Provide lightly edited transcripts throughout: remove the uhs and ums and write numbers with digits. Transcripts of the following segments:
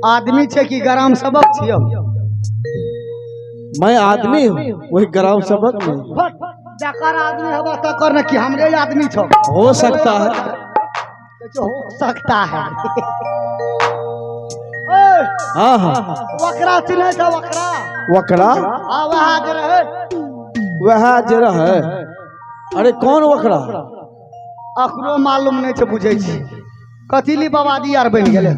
आदमी छे कि ग्राम सबक छियो? मैं आदमी हूँ, वही ग्राम सबक में। जकर आदमी हवा तकर न कि हमरे आदमी छो। हो सकता है। हो सकता है। ओए, हाँ हाँ। वकरा चिन्हे छो? वकरा वकरा हाँ वहाँ जे रहे वह जरा है। अरे कौन वकरा? अखरो मालूम नहीं छे, बुझे छी कथीली बवादी यार बन गेले।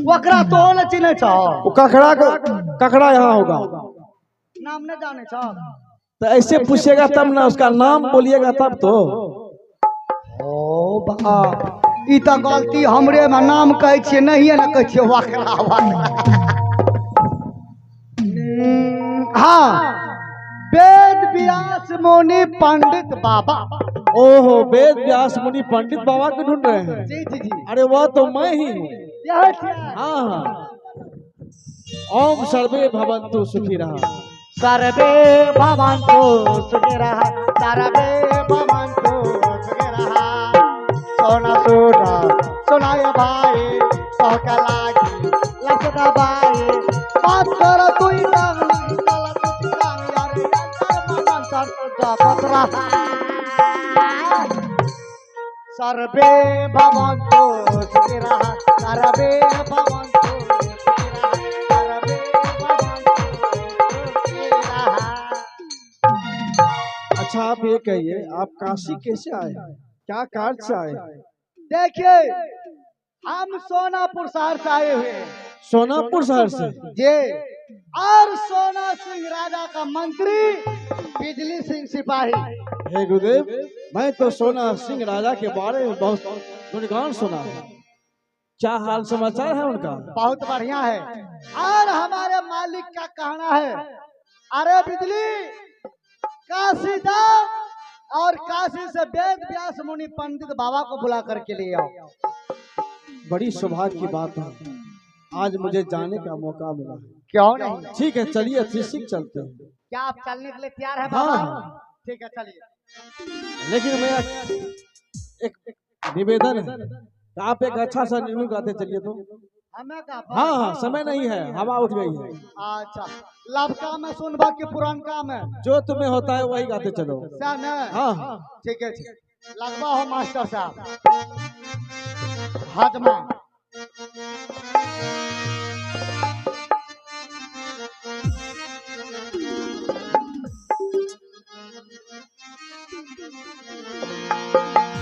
वकरा तो न चिन्हे छो? वो ककड़ा यहाँ होगा। नाम न जाने छो? तो ऐसे पूछेगा तब ना, उसका नाम बोलिएगा तब तो। ओ बा ई तो गलती हमरे में, नाम कहे छिए नहीं न कहे छिए वकरा वकरा। हाँ, वेद व्यास मुनि पंडित बाबा। ओहो, वेद व्यास मुनि पंडित बाबा को ढूंढ रहे हैं? जी जी जी, अरे वह तो मैं ही हूँ। यह क्या? हाँ हाँ। ओम सर्वे भवन्तु सुखी रहा। सर्वे भवन्तु सुखिनः, सर्वे भवन्तु सुखिनः। सोना सोना सुनाय भाई, तोहके लागी लगना भाई। बात कर तू तंग नहीं चल तू तंग यार, मन कर तो जापत रहा। सर्वे भवन्तु सुखिनः, सर्वे भवन्तु सुखिनः, सर्वे भवन्तु सुखिनः। अच्छा आप ये कहिए, आप काशी कैसे आए, क्या कार्य से आए? देखिए, हम सोनापुर शहर से आए हुए हैं। सोनापुर शहर से? जे और सोना सिंह राजा का मंत्री, बिजली सिंह सिपाही। हे गुरुदेव, मैं तो सोना सिंह राजा के बारे में बहुत गुणगान सुना है। क्या हाल समाचार है उनका? बहुत बढ़िया है। और हमारे मालिक का कहना है, अरे बिजली काशी जाओ और काशी से वेद व्यास मुनि पंडित बाबा को बुला करके ले आओ। बड़ी सौभाग्य की बात है, आज मुझे जाने का मौका मिला। क्यों नहीं? ठीक है, चलिए ऋषिक चलते हैं। क्या आप चलने के लिए तैयार है बाबा? हाँ। ठीक है चलिए। लेकिन मेरा एक निवेदन है, आप एक अच्छा सा न्यू गाते चलिए तो। हमें का? हाँ हाँ, समय नहीं है, हवा उठ गई है। अच्छा, लवका में सुनबा कि पुरानका में? जो तुम्हें होता है वही गाते चलो। सर ने? हाँ ठीक है, लगवा हो मास्टर साहब। हाजमा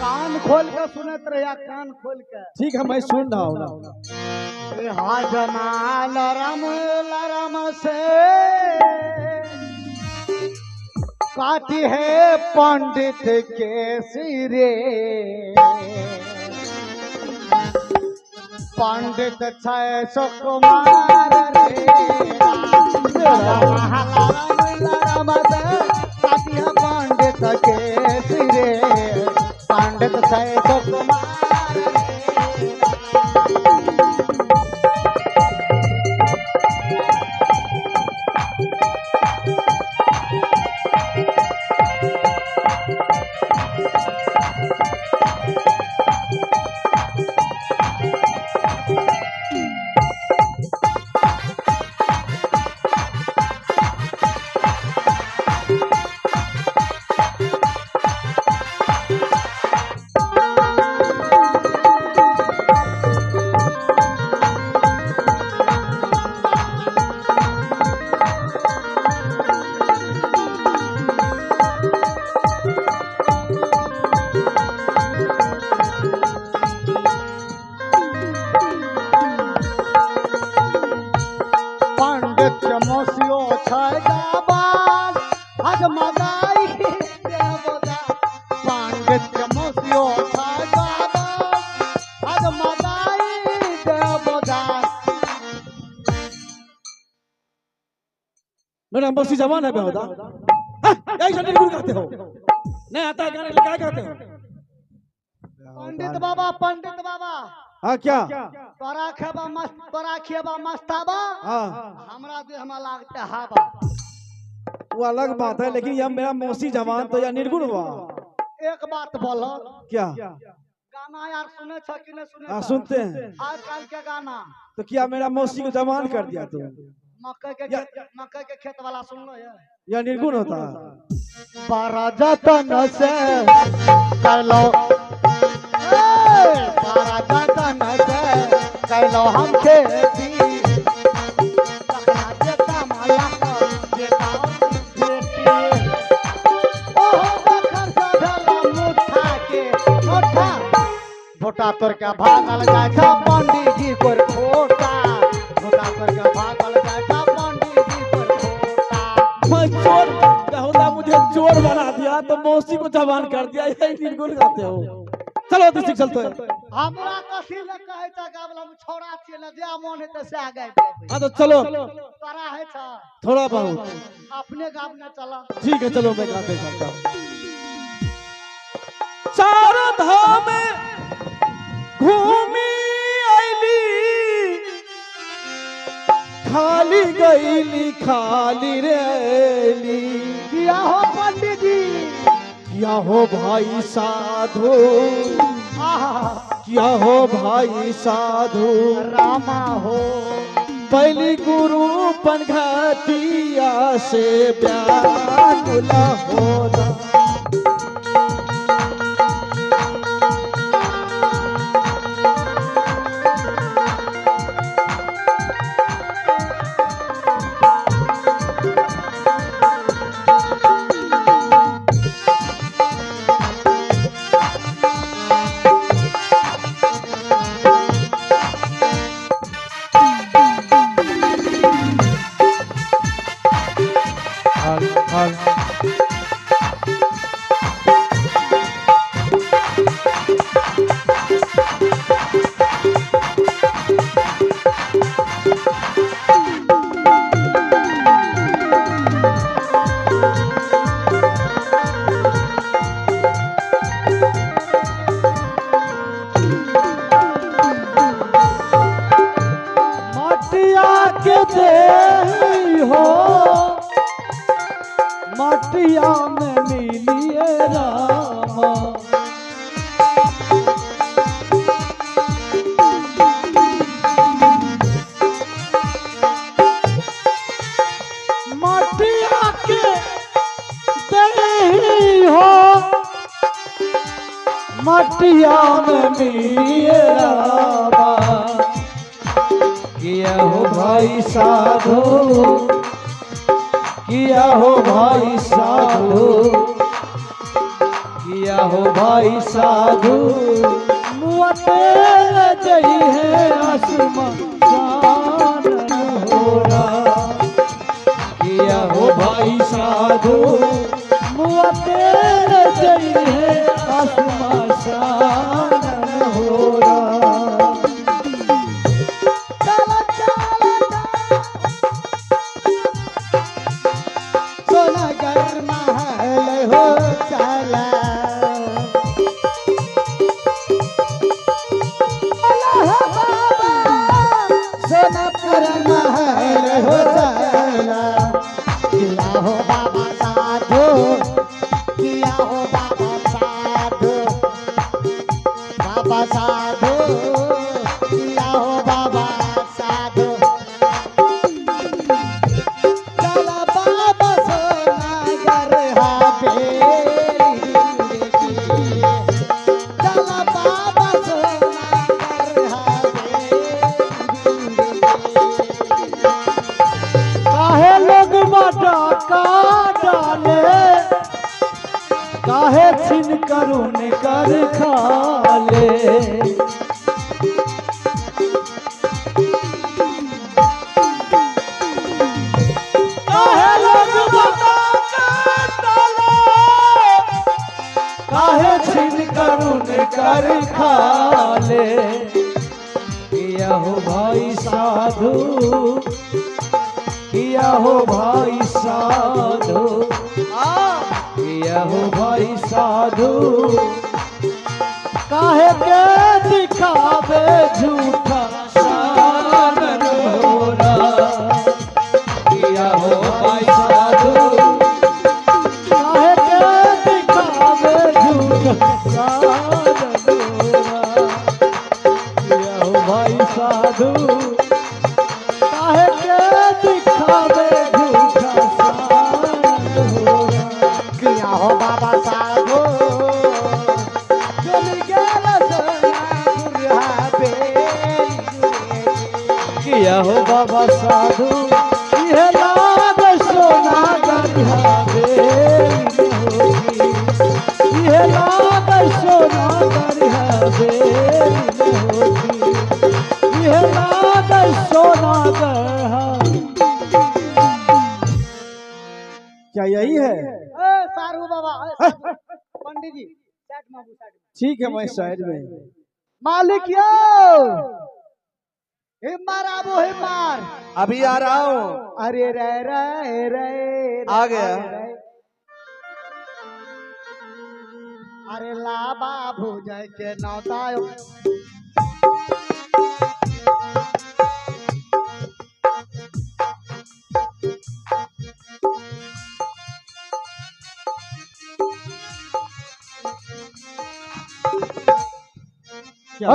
कान खोल कर सुनत रहिया, कान खोल कर। ठीक है, मैं सुन रहा हूँ ना। हाजमा लरम लरम से काटी है पंडित के सिरे। पंडित छय सुकुमार रे, लरम से काटी है पंडित के सिरे। पंडित छय सुकुमार रे। मेरा बस्ती जवान है बेहुदा। ऐसा निर्गुण करते हो, नहीं आता है गाने क्या करते हो? पंडित बाबा, पंडित बाबा। हाँ क्या? तोरा खेबा मस्त, तोरा खेबा मस्ताबा। हाँ, हमरा दे हमरा लागते हाबा। वो अलग बात है, लेकिन यह मेरा मौसी जवान तो यह निर्गुण हुआ। एक बात बोलो, क्या? गाना यार सुने छ कि नहीं सुने हाँ छ? सुनते हैं। आजकल के गाना तो क्या मेरा मौसी को जवान कर दिया तू? मकई के खेत वाला सुन लो ये। या निर्गुण होता? बारा जतन से कैलो बारा जतन से कैलो हम खेती जता माला बेटा बेटी ओहो बखर चढ़ला मुठा के मुठा भोटा तोर के भागल जाय छ पंडित जी पर खोटा भोटा तोर के भागल जाय छ पंडित जी पर खोटा। मैं चोर बेहुदा मुझे चोर बना दिया तो मौसी को जवान कर दिया, यही निर्गुण गाते हो। चलो तो चलते हैं। हमरा कथी ले कहै छ गावला में छोड़ा छिए न जे मन है से आ गए। हाँ तो चलो। तोरा है छ थोड़ा बहुत अपने गाँव में चला। ठीक है चलो मैं गाते चलता हूँ। चारों धाम घूमी आईली खाली गईली खाली रेली। किया हो पंडित जी क्या हो भाई साधु क्या हो भाई साधु रामा हो पहली गुरु पनघटिया से व्याकुल होना। मटिया में मिलिए रामा मटिया के देही हो मटिया में मिलिए रामा। किया हो भाई साधु किया हो भाई साधु किया हो भाई साधु मुआते जई है आसमान होना। किया हो भाई साधु मुआते जई है आसमान होना। काहे छिन करुण कर खाले काहे लोग बता डाले काहे छिन करुण कर खाले। किया हो भाई साधु किया हो भाई साधु किया हो भाई साधु काहे के दिखावे झूठा शान होना। किया हो भाई साधु काहे के दिखावे झूठा शान होना। में झूठा साध हो किया हो बाबा साधो चल गेल सोना गुरहा बेली किया हो बाबा साधु यह लाग सोना गरिया बेली होगी यह लाग सोना गरिया बेली होगी यह लाग सोना गरिया। क्या यही है? सारू बाबा पंडित जी साइड में ठीक है मैं साइड में। मालिक यो हिम्मार आबो हिम्मार अभी आ रहा हूँ। अरे रे रे रे आ गया। अरे लाबा भुजय के नौतायो क्या?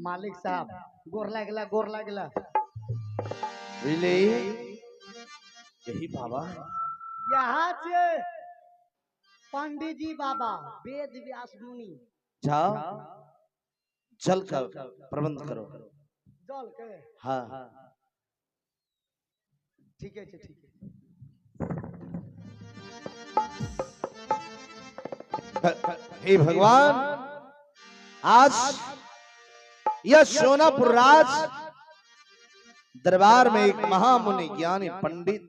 मालिक साहब गोर लागला रिले यही बाबा यहाँ से पंडित जी बाबा वेद व्यास मुनि जाओ जल का प्रबंध करो। जल के हाँ ठीक है ठीक है। हे भगवान आज यह सोनापुर राज दरबार में एक महामुनि ज्ञानी पंडित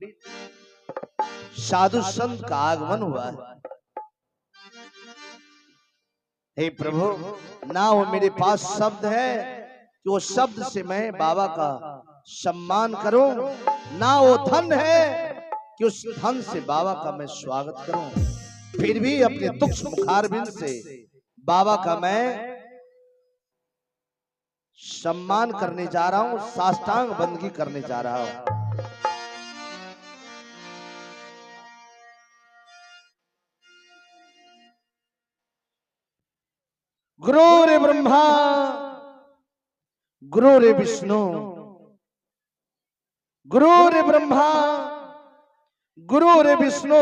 साधु संत का आगमन हुआ है। हे प्रभु ना वो मेरे पास शब्द है कि वो शब्द से मैं बाबा का सम्मान करूं, ना वो धन है कि उस धन से बाबा का मैं स्वागत करूं। फिर भी अपने तुक्ष मुखारबिंद से बाबा का मैं सम्मान करने जा रहा हूं, साष्टांग बंदगी करने जा रहा हूं। गुरुरे ब्रह्मा गुरुरे विष्णु गुरुरे ब्रह्मा गुरुरे विष्णु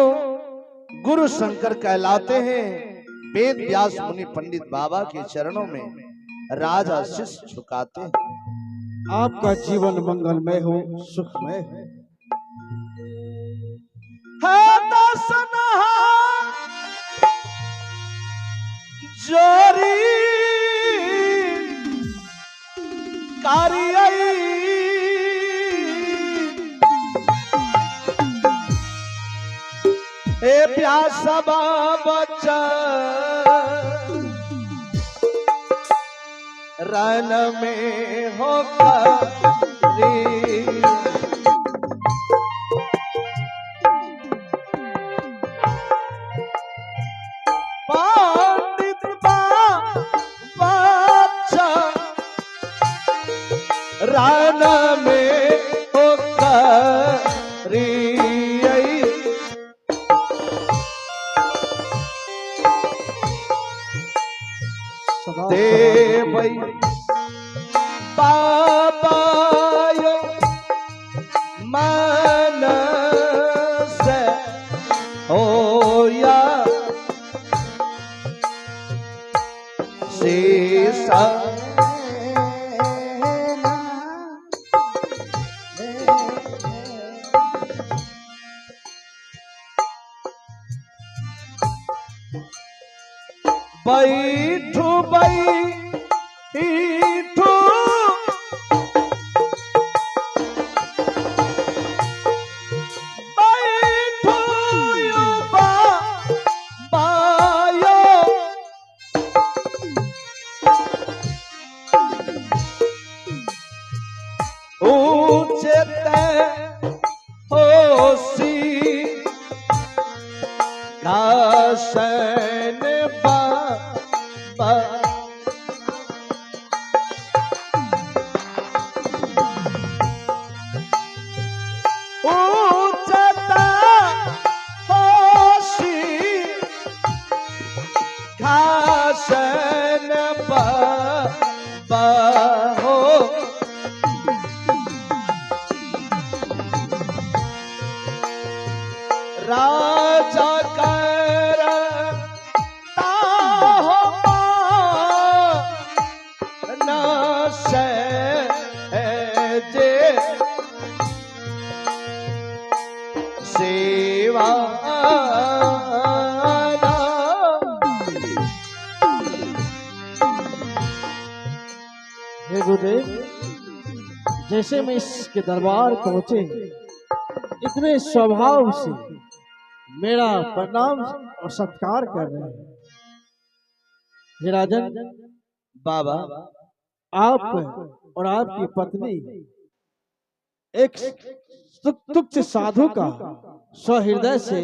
गुरु शंकर कहलाते हैं। वेद व्यास मुनि पंडित बाबा के चरणों में राजा शिष्य झुकाते हैं। आपका जीवन मंगलमय हो, सुखमय हो। जोरी ए प्यासा बच्चा रन में होकर पंडित बच्चा रन में होकर देवई बाबा यो मन से होया शेषा बैठू बैठू बैठू बायो ऊंचे होसी घासन सहजे सेवा हे गुरुदेव, जैसे मैं इसके दरबार पहुंचे इतने स्वभाव से मेरा प्रणाम और सत्कार कर रहे हैं। हे राजन, बाबा आप और आपकी पत्नी एक तुच्छ साधु का सहृदय से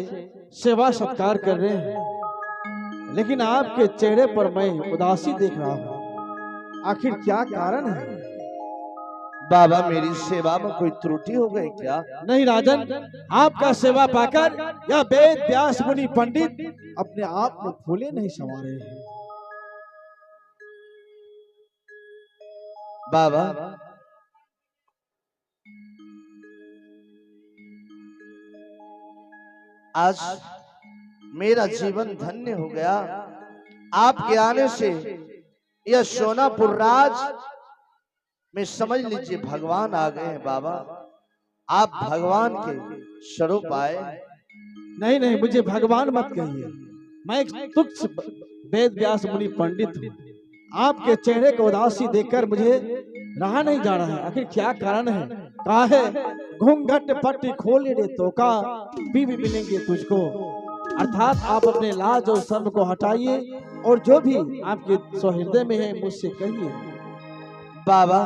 सेवा सत्कार कर रहे हैं, लेकिन आपके चेहरे पर मैं उदासी देख रहा हूँ। आखिर क्या कारण है? बाबा, मेरी सेवा में कोई त्रुटि हो गई क्या? नहीं राजन, आपका सेवा पाकर यह वेद व्यास मुनि पंडित अपने आप में फूले नहीं समा रहे हैं। बाबा, आज मेरा जीवन धन्य हो गया। आपके आने से यह सोनापुर राज में समझ लीजिए भगवान आ गए हैं। बाबा, आप भगवान के स्वरूप आए। नहीं नहीं, मुझे भगवान मत कहिए, मैं एक तुच्छ वेद व्यास मुनि पंडित हूँ। आपके चेहरे को उदासी देखकर मुझे रहा नहीं जा रहा है। आखिर क्या कारण है? कहा है घूंघट पट्टी खोले रे तो का बीवी मिलेंगे तुझको। अर्थात आप अपने लाज और शर्म को हटाइए और जो भी आपके सहृदय में है मुझसे कहिए। बाबा,